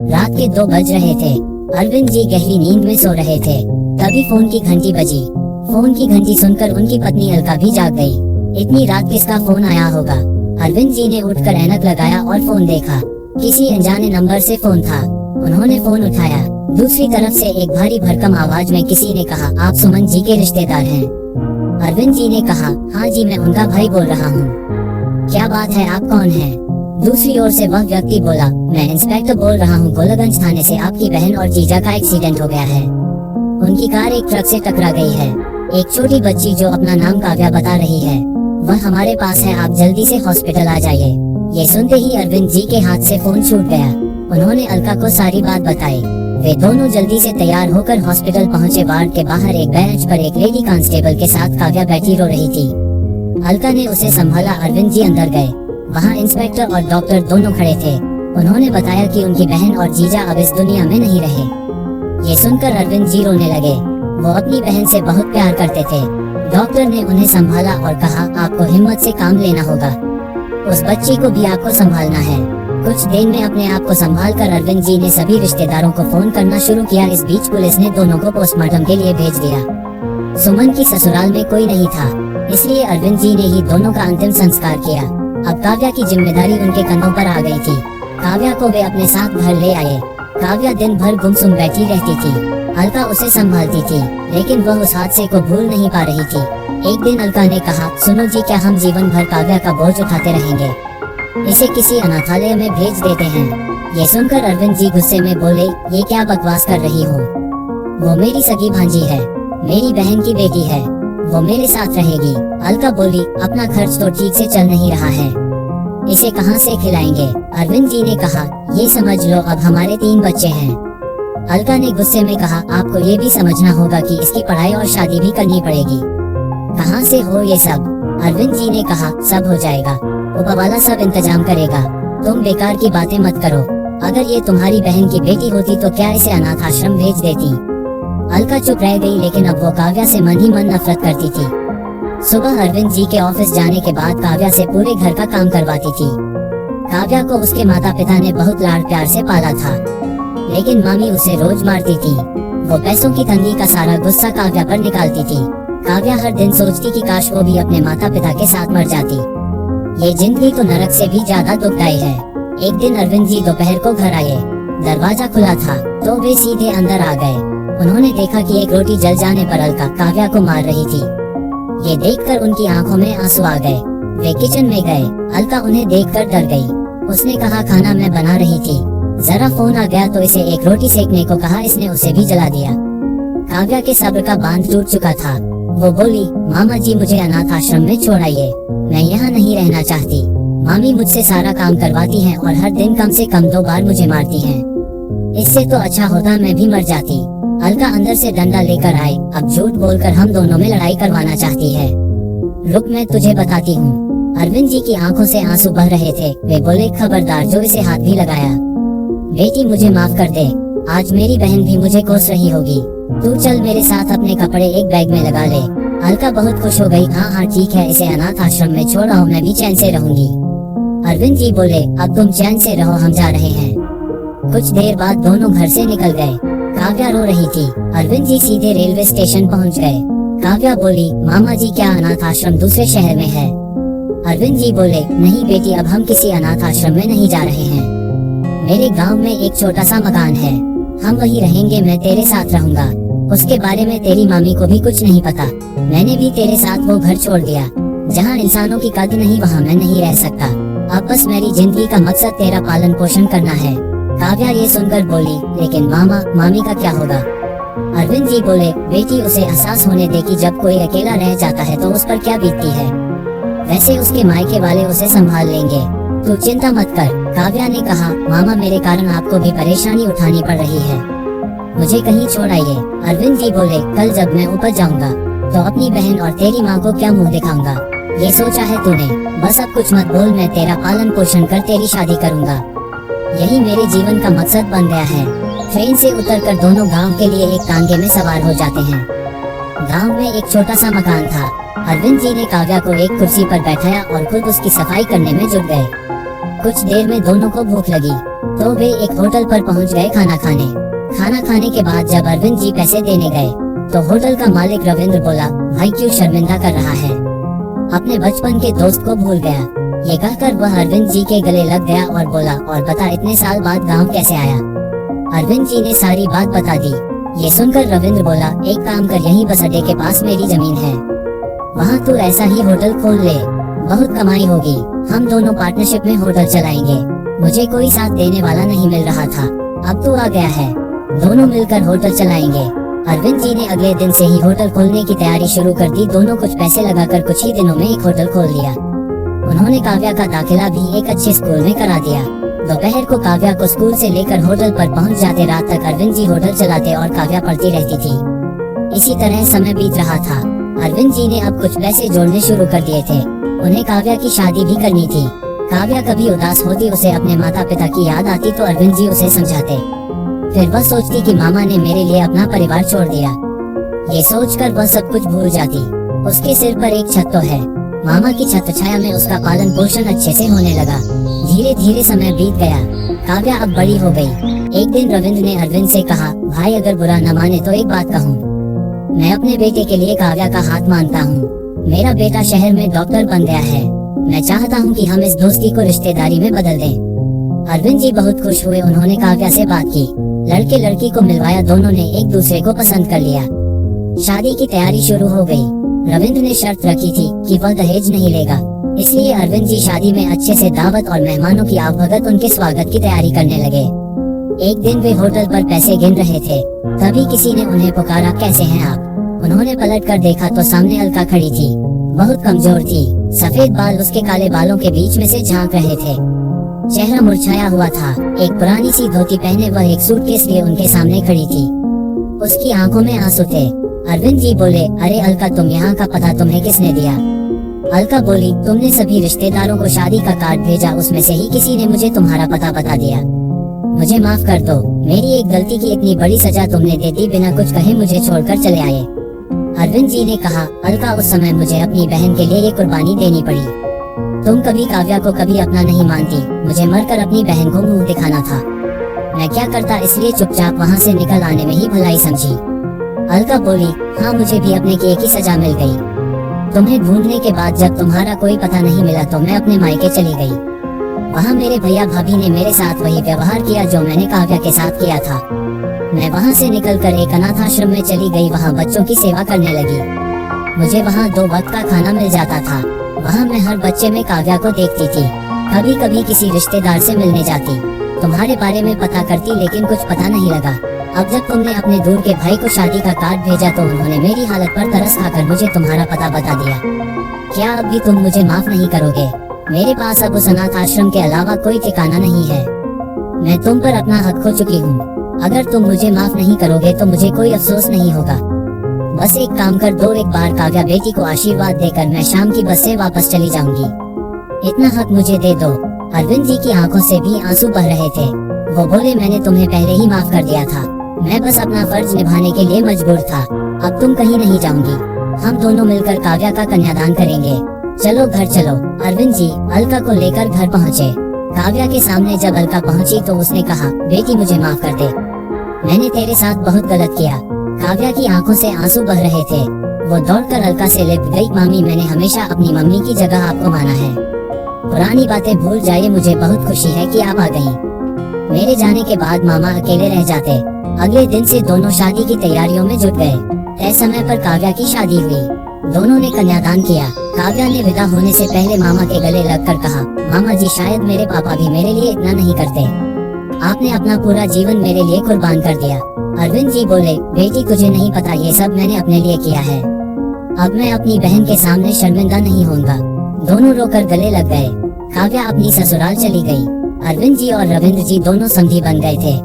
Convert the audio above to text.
रात के 2 बज रहे थे। अरविंद जी गहरी नींद में सो रहे थे। तभी फोन की घंटी बजी। फोन की घंटी सुनकर उनकी पत्नी अलका भी जाग गई। इतनी रात किसका फोन आया होगा? अरविंद जी ने उठकर ऐनक लगाया और फोन देखा। किसी अनजाने नंबर से फोन था। उन्होंने फोन उठाया। दूसरी तरफ से एक भारी भरकम आवाज में किसी ने कहा, आप सुमन जी के रिश्तेदार हैं? अरविंद जी ने कहा, हाँ जी, मैं उनका भाई बोल रहा हूँ। क्या बात है, आप कौन हैं? दूसरी ओर से वह व्यक्ति बोला, मैं इंस्पेक्टर बोल रहा हूँ, गोलगंज थाने से। आपकी बहन और जीजा का एक्सीडेंट हो गया है। उनकी कार एक ट्रक से टकरा गई है। एक छोटी बच्ची जो अपना नाम काव्या बता रही है, वह हमारे पास है। आप जल्दी से हॉस्पिटल आ जाइए। ये सुनते ही अरविंद जी के हाथ से फोन छूट गया। उन्होंने अलका को सारी बात बताई। वे दोनों जल्दी से तैयार होकर हॉस्पिटल पहुंचे। वार्ड के बाहर एक बेंच पर एक लेडी कांस्टेबल के साथ काव्या बैठी रो रही थी। अलका ने उसे संभाला। अरविंद जी अंदर गए। वहाँ इंस्पेक्टर और डॉक्टर दोनों खड़े थे। उन्होंने बताया कि उनकी बहन और जीजा अब इस दुनिया में नहीं रहे। ये सुनकर अरविंद जी रोने लगे। वो अपनी बहन से बहुत प्यार करते थे। डॉक्टर ने उन्हें संभाला और कहा, आपको हिम्मत से काम लेना होगा। उस बच्ची को भी आपको संभालना है। कुछ दिन में अपने आप को संभाल कर अरविंद जी ने सभी रिश्तेदारों को फोन करना शुरू किया। इस बीच पुलिस ने दोनों को पोस्टमार्टम के लिए भेज दिया। सुमन की ससुराल में कोई नहीं था, इसलिए अरविंद जी ने ही दोनों का अंतिम संस्कार किया। अब काव्या की जिम्मेदारी उनके कंधों पर आ गई थी। काव्या को वे अपने साथ घर ले आए। काव्या दिन भर गुमसुम बैठी रहती थी। अलका उसे संभालती थी, लेकिन वह उस हादसे को भूल नहीं पा रही थी। एक दिन अलका ने कहा, सुनो जी, क्या हम जीवन भर काव्या का बोझ उठाते रहेंगे? इसे किसी अनाथालय में भेज देते हैं। ये सुनकर अरविंद जी गुस्से में बोले, ये क्या बकवास कर रही हो? वो मेरी सगी भांजी है, मेरी बहन की बेटी है, वो मेरे साथ रहेगी। अलका बोली, अपना खर्च तो ठीक से चल नहीं रहा है, इसे कहाँ से खिलाएंगे? अरविंद जी ने कहा, ये समझ लो अब हमारे 3 बच्चे हैं। अलका ने गुस्से में कहा, आपको ये भी समझना होगा कि इसकी पढ़ाई और शादी भी करनी पड़ेगी। कहाँ से हो ये सब? अरविंद जी ने कहा, सब हो जाएगा, ऊपर वाला सब इंतजाम करेगा। तुम बेकार की बातें मत करो। अगर ये तुम्हारी बहन की बेटी होती तो क्या इसे अनाथ आश्रम भेज देती? अलका चुप रह गई, लेकिन अब वो काव्या से मन ही मन नफरत करती थी। सुबह अरविंद जी के ऑफिस जाने के बाद काव्या से पूरे घर का काम करवाती थी। काव्या को उसके माता पिता ने बहुत लाड प्यार से पाला था, लेकिन मामी उसे रोज मारती थी। वो पैसों की तंगी का सारा गुस्सा काव्या पर निकालती थी। काव्या हर दिन सोचती कि काश वो भी अपने माता पिता के साथ मर जाती। ये जिंदगी तो नरक से भी ज्यादा दुखदाई है। एक दिन अरविंद जी दोपहर को घर आए। दरवाजा खुला था तो वे सीधे अंदर आ गए। उन्होंने देखा कि एक रोटी जल जाने पर अलका काव्या को मार रही थी। ये देखकर उनकी आंखों में आंसू आ गए। वे किचन में गए। अलका उन्हें देखकर डर गई। उसने कहा, खाना मैं बना रही थी, जरा फोन आ गया तो इसे एक रोटी सेकने को कहा, इसने उसे भी जला दिया। काव्या के सब्र का बांध टूट चुका था। वो बोली, मामा जी मुझे अनाथ आश्रम में छोड़ आइए, मैं यहाँ नहीं रहना चाहती। मामी मुझसे सारा काम करवाती हैं और हर दिन कम से कम 2 बार मुझे मारती हैं। इससे तो अच्छा होता मैं भी मर जाती। अलका अंदर से डंडा लेकर आए। अब झूठ बोलकर हम दोनों में लड़ाई करवाना चाहती है। रुक, मैं तुझे बताती हूँ। अरविंद जी की आंखों से आंसू बह रहे थे। वे बोले, खबरदार जो इसे हाथ भी लगाया। बेटी मुझे माफ कर दे, आज मेरी बहन भी मुझे कोस रही होगी। तू चल मेरे साथ, अपने कपड़े एक बैग में लगा ले। अलका बहुत खुश हो गई। हाँ हाँ ठीक है, इसे अनाथ आश्रम में छोड़ आओ, मैं भी चैन से रहूंगी। अरविंद जी बोले, अब तुम चैन से रहो, हम जा रहे हैं। कुछ देर बाद दोनों घर से निकल गए। काव्या रो रही थी। अरविंद जी सीधे रेलवे स्टेशन पहुंच गए। काव्या बोली, मामा जी क्या अनाथ आश्रम दूसरे शहर में है? अरविंद जी बोले, नहीं बेटी, अब हम किसी अनाथ आश्रम में नहीं जा रहे हैं। मेरे गांव में एक छोटा सा मकान है, हम वहीं रहेंगे। मैं तेरे साथ रहूंगा। उसके बारे में तेरी मामी को भी कुछ नहीं पता। मैंने भी तेरे साथ वो घर छोड़ दिया। जहाँ इंसानों की कद्र नहीं, वहाँ मैं नहीं रह सकता। अब बस मेरी जिंदगी का मकसद तेरा पालन पोषण करना है। काव्या ये सुनकर बोली, लेकिन मामा मामी का क्या होगा? अरविंद जी बोले, बेटी उसे एहसास होने दे कि जब कोई अकेला रह जाता है तो उस पर क्या बीतती है। वैसे उसके मायके वाले उसे संभाल लेंगे, तू चिंता मत कर। काव्या ने कहा, मामा मेरे कारण आपको भी परेशानी उठानी पड़ रही है, मुझे कहीं छोड़ आइए। अरविंद जी बोले, कल जब मैं ऊपर जाऊंगा तो अपनी बहन और तेरी माँ को क्या मुंह दिखाऊंगा? ये सोचा है तूने? बस अब कुछ मत बोल, मैं तेरा पालन पोषण कर तेरी शादी करूंगा। यही मेरे जीवन का मकसद बन गया है। ट्रेन से उतरकर दोनों गांव के लिए एक तांगे में सवार हो जाते हैं। गांव में एक छोटा सा मकान था। अरविंद जी ने काव्या को एक कुर्सी पर बैठाया और खुद उसकी सफाई करने में जुट गए। कुछ देर में दोनों को भूख लगी। तो वे एक होटल पर पहुंच गए खाना खाने के बाद जब अरविंद जी पैसे देने गए तो होटल का मालिक रविंद्र बोला, भाई क्यों शर्मिंदा कर रहा है, अपने बचपन के दोस्त को भूल गया। ये कहकर वह अरविंद जी के गले लग गया और बोला, और बता इतने साल बाद गांव कैसे आया। अरविंद जी ने सारी बात बता दी। ये सुनकर रविंद्र बोला, एक काम कर, यहीं बस अड्डे के पास मेरी जमीन है, वहाँ तू ऐसा ही होटल खोल ले, बहुत कमाई होगी, हम दोनों पार्टनरशिप में होटल चलाएंगे। मुझे कोई साथ देने वाला नहीं मिल रहा था, अब तू आ गया है, दोनों मिलकर होटल चलाएंगे। अरविंद जी ने अगले दिन से ही होटल खोलने की तैयारी शुरू कर दी। दोनों कुछ पैसे लगाकर कुछ ही दिनों में एक होटल खोल लिया। उन्होंने काव्या का दाखिला भी एक अच्छे स्कूल में करा दिया। दोपहर को काव्या को स्कूल से लेकर होटल पर पहुंच जाते, रात तक अरविंद जी होटल चलाते और काव्या पढ़ती रहती थी। इसी तरह समय बीत रहा था। अरविंद जी ने अब कुछ पैसे जोड़ने शुरू कर दिए थे। उन्हें काव्या की शादी भी करनी थी। काव्या कभी उदास होती, उसे अपने माता पिता की याद आती तो अरविंद जी उसे समझाते। फिर वह सोचती कि मामा ने मेरे लिए अपना परिवार छोड़ दिया। ये सोचकर वह सब कुछ भूल जाती। उसके सिर पर एक छत तो है। मामा की छत्र छाया में उसका पालन पोषण अच्छे से होने लगा। धीरे धीरे समय बीत गया। काव्या अब बड़ी हो गई। एक दिन रविंद्र ने अरविंद से कहा, भाई अगर बुरा न माने तो एक बात कहूँ, मैं अपने बेटे के लिए काव्या का हाथ मांगता हूँ। मेरा बेटा शहर में डॉक्टर बन गया है। मैं चाहता हूँ कि हम इस दोस्ती को रिश्तेदारी में बदल दें। अरविंद जी बहुत खुश हुए। उन्होंने काव्या से बात की, लड़के लड़की को मिलवाया। दोनों ने एक दूसरे को पसंद कर लिया। शादी की तैयारी शुरू हो गई। रविंद्र ने शर्त रखी थी कि वह दहेज नहीं लेगा, इसलिए अरविंद जी शादी में अच्छे से दावत और मेहमानों की आवभगत, उनके स्वागत की तैयारी करने लगे। एक दिन वे होटल पर पैसे गिन रहे थे, तभी किसी ने उन्हें पुकारा, कैसे हैं आप। उन्होंने पलट कर देखा तो सामने अलका खड़ी थी। बहुत कमजोर थी, सफेद बाल उसके काले बालों के बीच में से झांक रहे थे। चेहरा मुरझाया हुआ था। एक पुरानी सी धोती पहने वह एक सूटकेस लिए उनके सामने खड़ी थी। उसकी आंखों में आंसू थे। अरविंद जी बोले, अरे अलका, तुम यहाँ का पता तुम्हें किसने दिया। अलका बोली, तुमने सभी रिश्तेदारों को शादी का कार्ड भेजा, उसमें से ही किसी ने मुझे तुम्हारा पता बता दिया। मुझे माफ कर दो, मेरी एक गलती की इतनी बड़ी सजा तुमने दे दी। बिना कुछ कहे मुझे छोड़कर चले आए। अरविंद जी ने कहा, अलका, उस समय मुझे अपनी बहन के लिए ये कुर्बानी देनी पड़ी। तुम कभी काव्या को कभी अपना नहीं मानती। मुझे मरकर अपनी बहन को मुंह दिखाना था। मैं क्या करता, इसलिए चुपचाप वहाँ से निकल आने में ही भलाई समझी। अलका बोली, हाँ, मुझे भी अपने किए की सजा मिल गई। तुम्हें ढूंढने के बाद जब तुम्हारा कोई पता नहीं मिला तो मैं अपने मायके चली गई। वहाँ मेरे भैया भाभी ने मेरे साथ वही व्यवहार किया जो मैंने काव्या के साथ किया था। मैं वहाँ से निकलकर एक अनाथ आश्रम में चली गई। वहाँ बच्चों की सेवा करने लगी। मुझे वहाँ 2 वक्त का खाना मिल जाता था। वहाँ मैं हर बच्चे में काव्या को देखती थी। कभी कभी किसी रिश्तेदार से मिलने जाती, तुम्हारे बारे में पता करती, लेकिन कुछ पता नहीं लगा। अब जब तुमने अपने दूर के भाई को शादी का कार्ड भेजा तो उन्होंने मेरी हालत पर तरस खाकर मुझे तुम्हारा पता बता दिया। क्या अब भी तुम मुझे माफ नहीं करोगे? मेरे पास अब उस अनाथ आश्रम के अलावा कोई ठिकाना नहीं है। मैं तुम पर अपना हक खो चुकी हूँ। अगर तुम मुझे माफ नहीं करोगे तो मुझे कोई अफसोस नहीं होगा। बस एक काम कर दो, एक बार काव्या बेटी को आशीर्वाद देकर मैं शाम की बस से वापस चली जाऊंगी। इतना हक मुझे दे दो। अरविंद जी की आंखों से भी आंसू बह रहे थे। वो बोले, मैंने तुम्हें पहले ही माफ कर दिया था। मैं बस अपना फर्ज निभाने के लिए मजबूर था। अब तुम कहीं नहीं जाऊंगी। हम दोनों मिलकर काव्या का कन्यादान करेंगे। चलो घर चलो। अरविंद जी अलका को लेकर घर पहुँचे। काव्या के सामने जब अलका पहुँची तो उसने कहा, बेटी मुझे माफ कर दे, मैंने तेरे साथ बहुत गलत किया। काव्या की आंखों से आंसू बह रहे थे। वो दौड़कर अलका से लिपट गई। मामी, मैंने हमेशा अपनी मम्मी की जगह आपको माना है। पुरानी बातें भूल जाइए। मुझे बहुत खुशी है कि आप आ गईं। मेरे जाने के बाद मामा अकेले रह जाते। अगले दिन से दोनों शादी की तैयारियों में जुट गए। तय समय पर काव्या की शादी हुई। दोनों ने कन्यादान किया। काव्या ने विदा होने से पहले मामा के गले लगकर कहा, मामा जी, शायद मेरे पापा भी मेरे लिए इतना नहीं करते। आपने अपना पूरा जीवन मेरे लिए कुर्बान कर दिया। अरविंद जी बोले, बेटी तुझे नहीं पता, ये सब मैंने अपने लिए किया है। अब मैं अपनी बहन के सामने शर्मिंदा नहीं होऊंगा। दोनों रोकर गले लग गए। काव्या अपनी ससुराल चली गई। अरविंद जी और रविंद्र जी दोनों समधी बन गए थे।